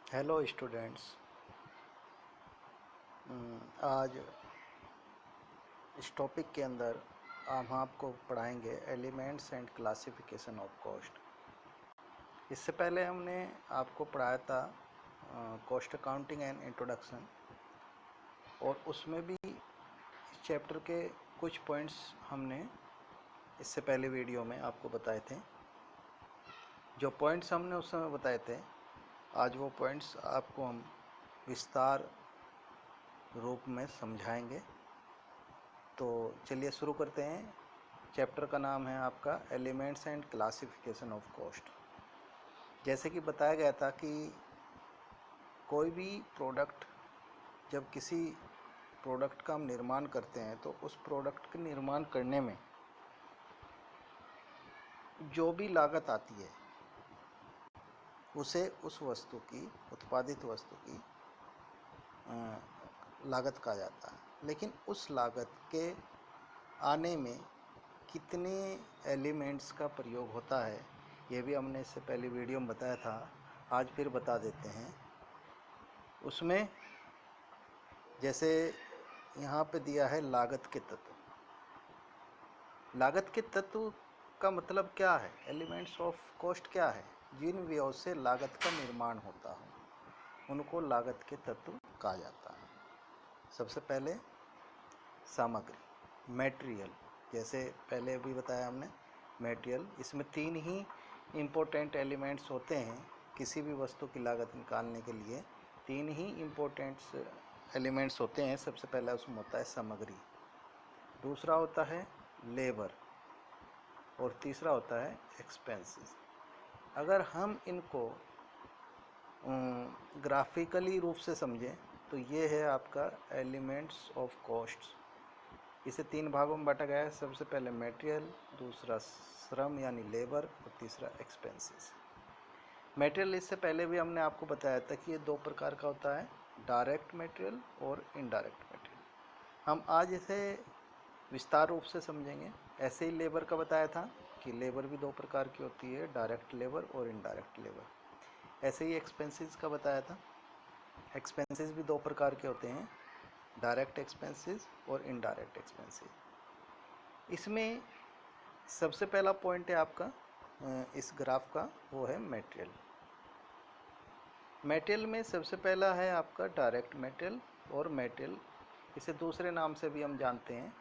Hello students. आज इस topic के अंदर हम आपको पढ़ाएंगे elements and classification of cost. इससे पहले हमने आपको पढ़ाया था कॉस्ट अकाउंटिंग एंड इंट्रोडक्शन, और उसमें भी इस चैप्टर के कुछ पॉइंट्स हमने इससे पहले वीडियो में आपको बताए थे। जो पॉइंट्स हमने उस समय बताए थे, आज वो पॉइंट्स आपको हम विस्तार रूप में समझाएंगे। तो चलिए शुरू करते हैं। चैप्टर का नाम है आपका elements and classification of cost. जैसे कि बताया गया था कि कोई भी प्रोडक्ट, जब किसी प्रोडक्ट का हम निर्माण करते हैं तो उस प्रोडक्ट के निर्माण करने में जो भी लागत आती है उसे उस वस्तु की, उत्पादित वस्तु की लागत कहा जाता है। लेकिन उस लागत के आने में कितने एलिमेंट्स का प्रयोग होता है, ये भी हमने इससे पहले वीडियो में बताया था। आज फिर बता देते हैं। उसमें जैसे यहाँ पे दिया है लागत के तत्व। लागत के तत्व का मतलब क्या है? एलिमेंट्स ऑफ कॉस्ट क्या है? जिन व्ययों से लागत का निर्माण होता हो उनको लागत के तत्व कहा जाता है। सबसे पहले सामग्री, मटेरियल। जैसे पहले भी बताया हमने, मटेरियल, इसमें तीन ही इम्पोर्टेंट एलिमेंट्स होते हैं। किसी भी वस्तु की लागत निकालने के लिए तीन ही इम्पोर्टेंट्स एलिमेंट्स होते हैं। सबसे पहला उसमें होता है सामग्री, दूसरा होता है लेबर, और तीसरा होता है एक्सपेंसेस। अगर हम इनको ग्राफिकली रूप से समझें तो ये है आपका एलिमेंट्स ऑफ कॉस्ट्स। इसे तीन भागों में बांटा गया है। सबसे पहले मटेरियल, दूसरा श्रम यानी लेबर, और तीसरा एक्सपेंसेस। मटेरियल, इससे पहले भी हमने आपको बताया था कि ये दो प्रकार का होता है, डायरेक्ट मटेरियल और इनडायरेक्ट मटेरियल। हम आज इसे विस्तार रूप से समझेंगे। ऐसे ही लेबर का बताया था कि लेबर भी दो प्रकार की होती है, डायरेक्ट लेबर और इनडायरेक्ट लेबर। ऐसे ही एक्सपेंसेस का बताया था। एक्सपेंसेस भी दो प्रकार के होते हैं, डायरेक्ट एक्सपेंसेस और इनडायरेक्ट एक्सपेंसेस। इसमें सबसे पहला पॉइंट है आपका इस ग्राफ का, वो है मटेरियल। मटेरियल में सबसे पहला है आपका डायरेक्ट मटेरियल और मटेरियल, इसे दूसरे नाम से भी हम जानते हैं,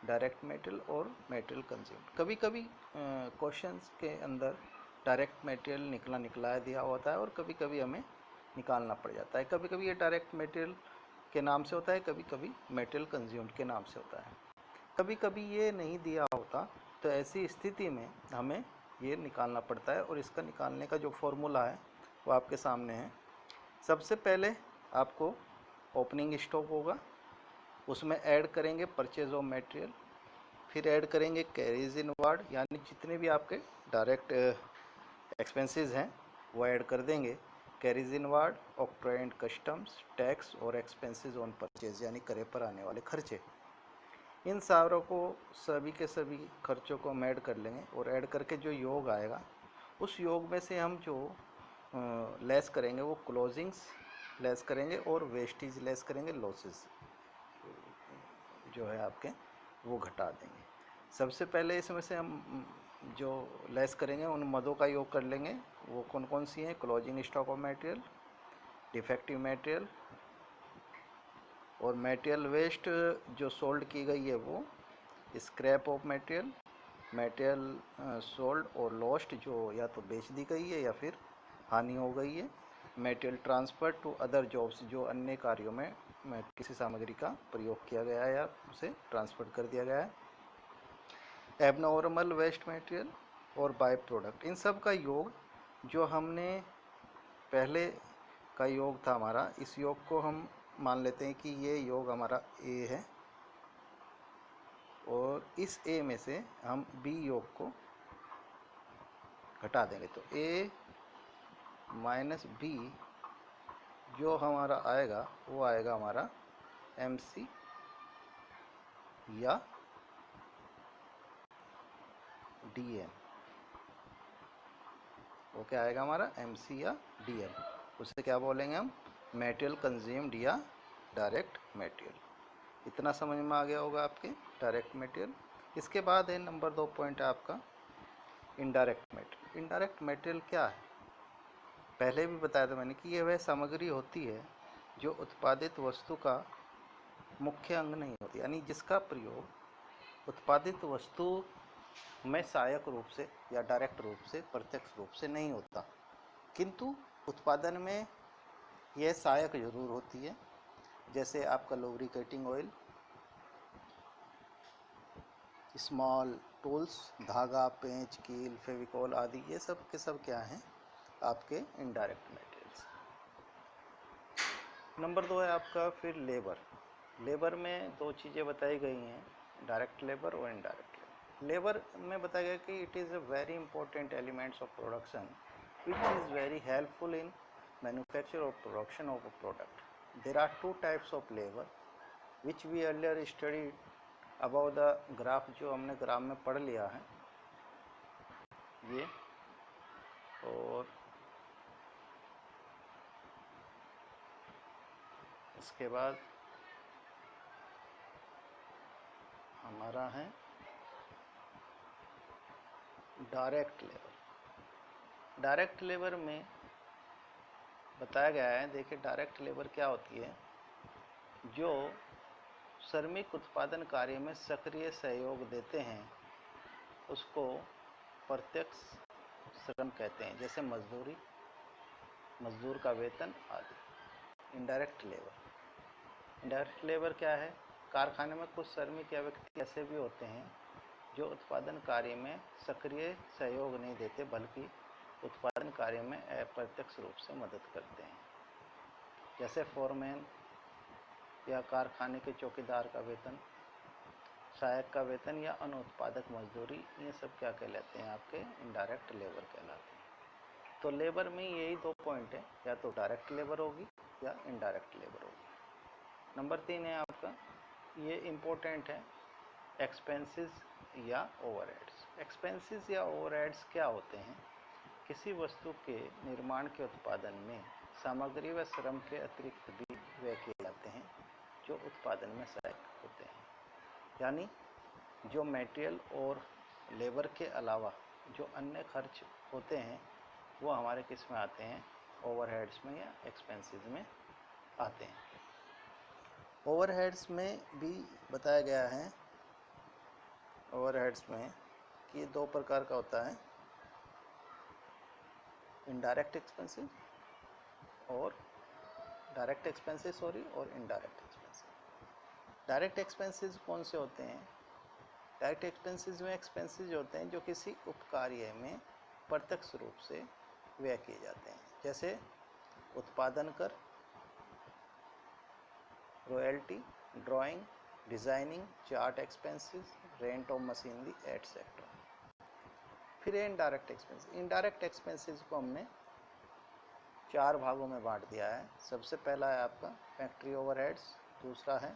डायरेक्ट मटेरियल और मटेरियल कंज्यूम्ड। कभी कभी क्वेश्चंस के अंदर डायरेक्ट मटेरियल निकला दिया होता है और कभी कभी हमें निकालना पड़ जाता है। कभी कभी ये डायरेक्ट मटेरियल के नाम से होता है, कभी कभी मटेरियल कंज्यूम्ड के नाम से होता है। कभी कभी ये नहीं दिया होता, तो ऐसी स्थिति में हमें ये निकालना पड़ता है, और इसका निकालने का जो फॉर्मूला है वो आपके सामने है। सबसे पहले आपको ओपनिंग स्टॉक होगा, उसमें ऐड करेंगे परचेज ऑफ मटेरियल, फिर ऐड करेंगे कैरीज इनवार्ड, यानी जितने भी आपके डायरेक्ट एक्सपेंसेस हैं वो ऐड कर देंगे। Carries inward, octroi and customs, tax और एक्सपेंसेस ऑन परचेज, यानी क्रय पर आने वाले खर्चे। इन सारों को, सभी के सभी खर्चों को हम ऐड कर लेंगे, और ऐड करके जो योग आएगा उस योग में से हम जो लेस करेंगे वो क्लोजिंग्स लेस करेंगे और वेस्टेज लेस करेंगे, लॉसेस जो है आपके वो घटा देंगे। सबसे पहले इसमें से हम जो लेस करेंगे उन मदों का योग कर लेंगे। वो कौन कौन सी हैं? Closing stock of material, defective material, और मटेरियल वेस्ट जो सोल्ड की गई है वो, scrap of material, material sold और लॉस्ट जो या तो बेच दी गई है या फिर हानि हो गई है, material transfer to other jobs, जो अन्य कार्यों में किसी सामग्री का प्रयोग किया गया है या उसे ट्रांसफर कर दिया गया है, एबनॉर्मल वेस्ट मटेरियल और बाय प्रोडक्ट। इन सब का योग जो हमने पहले का योग था हमारा, इस योग को हम मान लेते हैं कि ये योग हमारा ए है, और इस ए में से हम बी योग को घटा देंगे। तो ए माइनस बी जो हमारा आएगा वो आएगा हमारा एम सी या डी एम। वो क्या आएगा हमारा? एम सी या डी एम। उसे क्या बोलेंगे हम, मटेरियल कंज्यूम्ड या डायरेक्ट मटेरियल। इतना समझ में आ गया होगा आपके डायरेक्ट मटेरियल। इसके बाद है नंबर 2 पॉइंट है आपका इनडायरेक्ट मटेरियल। इनडायरेक्ट मटेरियल क्या है, पहले भी बताया था मैंने कि यह वह सामग्री होती है जो उत्पादित वस्तु का मुख्य अंग नहीं होती, यानी जिसका प्रयोग उत्पादित वस्तु में सहायक रूप से या डायरेक्ट रूप से, प्रत्यक्ष रूप से नहीं होता, किंतु उत्पादन में यह सहायक जरूर होती है। जैसे आपका लुब्रिकेटिंग ऑयल, स्मॉल टूल्स, धागा, पेंच, कील, फेविकॉल आदि, ये सब के सब क्या हैं, आपके इनडायरेक्ट मटेरियल्स। नंबर 2 है आपका फिर लेबर। लेबर में दो चीज़ें बताई गई हैं, डायरेक्ट लेबर और इनडायरेक्ट लेबर। लेबर में बताया गया कि it is a very important elements of production which is very helpful in manufacture or production of a product. There are two types of labor which we earlier studied above the graph, जो हमने graph में पढ़ लिया है ये। और इसके बाद हमारा है डायरेक्ट लेबर। डायरेक्ट लेबर में बताया गया है, देखिए डायरेक्ट लेबर क्या होती है, जो श्रमिक उत्पादन कार्य में सक्रिय सहयोग देते हैं उसको प्रत्यक्ष श्रम कहते हैं, जैसे मजदूरी, मजदूर का वेतन आदि। इनडायरेक्ट लेबर, इनडायरेक्ट लेबर क्या है, कारखाने में कुछ श्रमिक या व्यक्ति ऐसे भी होते हैं जो उत्पादन कार्य में सक्रिय सहयोग नहीं देते बल्कि उत्पादन कार्य में अप्रत्यक्ष रूप से मदद करते हैं, जैसे फोरमैन या कारखाने के चौकीदार का वेतन, सहायक का वेतन या अनुत्पादक मजदूरी, ये सब क्या कहलाते हैं, आपके इनडायरेक्ट लेबर कहलाते हैं। तो लेबर में यही दो पॉइंट है, या तो डायरेक्ट लेबर होगी या इनडायरेक्ट लेबर होगी। नंबर 3 है आपका, ये इम्पोर्टेंट है, एक्सपेंसेस या ओवरहेड्स। एक्सपेंसेस या ओवरहेड्स क्या होते हैं, किसी वस्तु के निर्माण के उत्पादन में सामग्री व श्रम के अतिरिक्त भी व्यय किए जाते हैं जो उत्पादन में सहायक होते हैं। यानी जो मटेरियल और लेबर के अलावा जो अन्य खर्च होते हैं वो हमारे किस में आते हैं, ओवरहेड्स में या एक्सपेंसेस में आते हैं। ओवरहेड्स में भी बताया गया है, ओवरहेड्स में कि दो प्रकार का होता है, इनडायरेक्ट एक्सपेंसेस और डायरेक्ट एक्सपेंसेस और इनडायरेक्ट एक्सपेंसेस। डायरेक्ट एक्सपेंसेस कौन से होते हैं, डायरेक्ट एक्सपेंसेस में एक्सपेंसेस होते हैं जो किसी उपकार्य में प्रत्यक्ष रूप से व्यय किए जाते हैं, जैसे उत्पादन कर, royalty, drawing, designing, chart expenses, rent of machinery etcetera. फिर इनडायरेक्ट एक्सपेंसेस। इनडायरेक्ट एक्सपेंसेस को हमने 4 भागों में बांट दिया है। सबसे पहला है आपका फैक्ट्री ओवरहेड्स, दूसरा है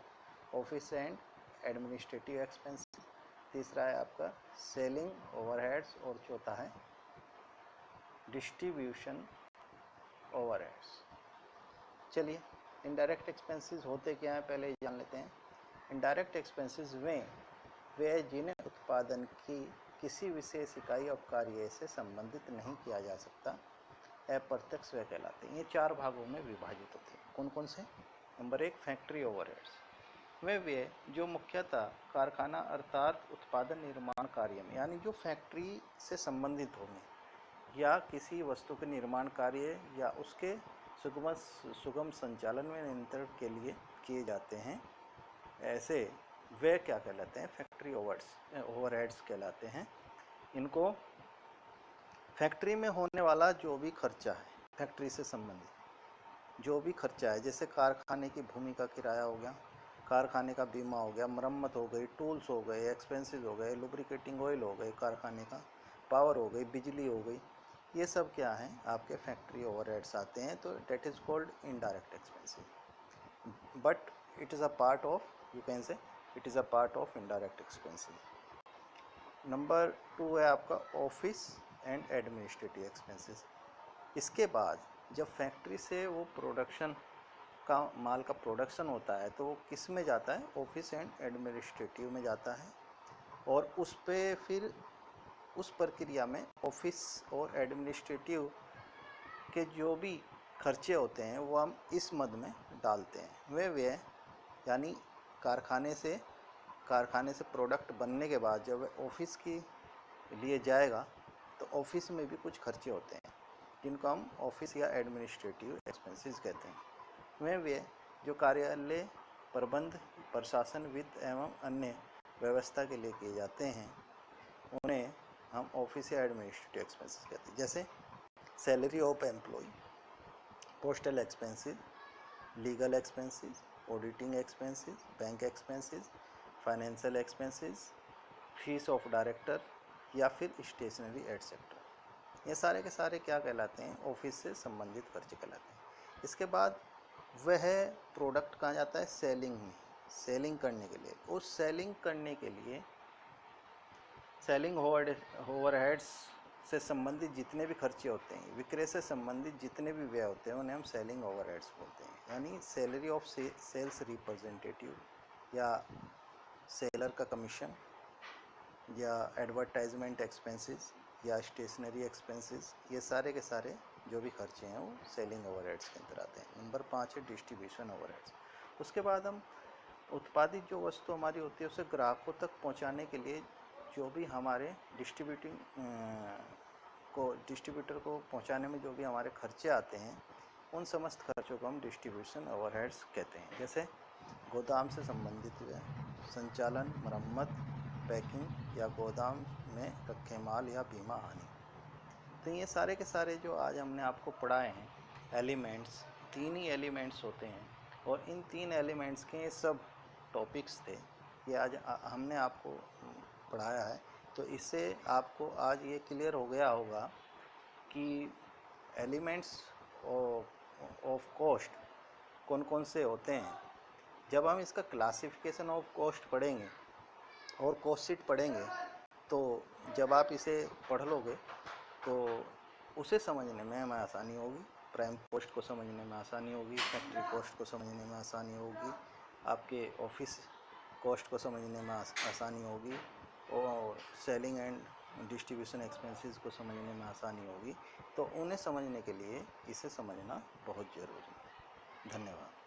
ऑफिस एंड एडमिनिस्ट्रेटिव एक्सपेंसेस, तीसरा है आपका सेलिंग ओवरहेड्स और चौथा है डिस्ट्रीब्यूशन ओवरहेड्स। चलिए इनडायरेक्ट एक्सपेंसेस होते क्या हैं पहले जान लेते हैं। इनडायरेक्ट एक्सपेंसेस वे जिन्हें उत्पादन की किसी विशेष इकाई और कार्य से संबंधित नहीं किया जा सकता, अप्रत्यक्ष व्यय कहलाते हैं। ये 4 भागों में विभाजित होते हैं। कौन कौन से? नंबर 1 फैक्ट्री ओवरहेड्स, वे व्यय जो मुख्यतः कारखाना अर्थात उत्पादन निर्माण कार्य में, यानी जो फैक्ट्री से संबंधित होंगे या किसी वस्तु के निर्माण कार्य या उसके सुगम संचालन में नियंत्रण के लिए किए जाते हैं, ऐसे वे क्या कहलाते हैं, फैक्ट्री ओवरहेड्स कहलाते हैं। इनको फैक्ट्री में होने वाला जो भी खर्चा है, फैक्ट्री से संबंधित जो भी खर्चा है, जैसे कारखाने की भूमि का किराया हो गया, कारखाने का बीमा हो गया, मरम्मत हो गई, टूल्स हो गए, एक्सपेंसेस हो गए, लुब्रिकेटिंग ऑयल हो गए, कारखाने का पावर हो गई, बिजली हो गई, ये सब क्या हैं, आपके फैक्ट्री ओवरहेड्स आते हैं। तो that is called indirect expenses, but it is a part of, you can say it is a part of indirect expenses. Number 2 है आपका ऑफिस एंड एडमिनिस्ट्रेटिव एक्सपेंसेस। इसके बाद जब फैक्ट्री से वो प्रोडक्शन का माल का प्रोडक्शन होता है तो वो किस में जाता है, ऑफिस एंड एडमिनिस्ट्रेटिव में जाता है, और उस पे फिर उस प्रक्रिया में ऑफिस और एडमिनिस्ट्रेटिव के जो भी खर्चे होते हैं वो हम इस मद में डालते हैं। वे व्यय यानी कारखाने से प्रोडक्ट बनने के बाद जब ऑफिस के लिए जाएगा तो ऑफिस में भी कुछ खर्चे होते हैं जिनको हम ऑफिस या एडमिनिस्ट्रेटिव एक्सपेंसेस कहते हैं। वे व्यय जो कार्यालय प्रबंध, प्रशासन, वित्त एवं अन्य व्यवस्था के लिए किए जाते हैं उन्हें हम ऑफिस या एडमिनिस्ट्रेटिव एक्सपेंसेस कहते हैं। जैसे salary of employ, postal expenses, legal expenses, auditing expenses, bank expenses, financial expenses, fees of director या फिर स्टेशनरी एटसेट्रा। ये सारे के सारे क्या कहलाते हैं, ऑफिस से संबंधित खर्चे कहलाते हैं। इसके बाद वह प्रोडक्ट कहाँ जाता है, सेलिंग में, सेलिंग करने के लिए। उस सेलिंग करने के लिए सेलिंग ओवरहेड्स से संबंधित जितने भी खर्चे होते हैं, विक्रय से संबंधित जितने भी व्यय होते हैं उन्हें हम सेलिंग ओवरहेड्स बोलते हैं। यानी सैलरी ऑफ सेल्स रिप्रेजेंटेटिव या सेलर का कमीशन या एडवर्टाइजमेंट एक्सपेंसेस या स्टेशनरी एक्सपेंसेस, ये सारे के सारे जो भी खर्चे हैं वो सेलिंग ओवरहेड्स के अंदर आते हैं। नंबर 5 है डिस्ट्रीब्यूशन ओवरहेड्स। उसके बाद हम उत्पादित जो वस्तु हमारी होती है उसे ग्राहकों तक पहुंचाने के लिए जो भी हमारे डिस्ट्रीब्यूटर को पहुंचाने में जो भी हमारे खर्चे आते हैं उन समस्त खर्चों को हम डिस्ट्रीब्यूशन ओवरहेड्स कहते हैं। जैसे गोदाम से संबंधित हुए संचालन, मरम्मत, पैकिंग या गोदाम में रखे माल या बीमा हानि। तो ये सारे के सारे जो आज हमने आपको पढ़ाए हैं एलिमेंट्स, 3 ही एलिमेंट्स होते हैं और इन 3 एलिमेंट्स के ये सब टॉपिक्स थे, ये आज हमने आपको पढ़ाया है। तो इससे आपको आज ये क्लियर हो गया होगा कि एलिमेंट्स ऑफ कॉस्ट कौन कौन से होते हैं। जब हम इसका क्लासिफिकेशन ऑफ कॉस्ट पढ़ेंगे और कॉस्ट शीट पढ़ेंगे तो जब आप इसे पढ़ लोगे तो उसे समझने में हमें आसानी होगी, प्राइम कॉस्ट को समझने में आसानी होगी, फैक्ट्री कॉस्ट को समझने में आसानी होगी, आपके ऑफिस कॉस्ट को समझने में आसानी होगी और सेलिंग एंड डिस्ट्रीब्यूशन एक्सपेंसेस को समझने में आसानी होगी। तो उन्हें समझने के लिए इसे समझना बहुत ज़रूरी है। धन्यवाद।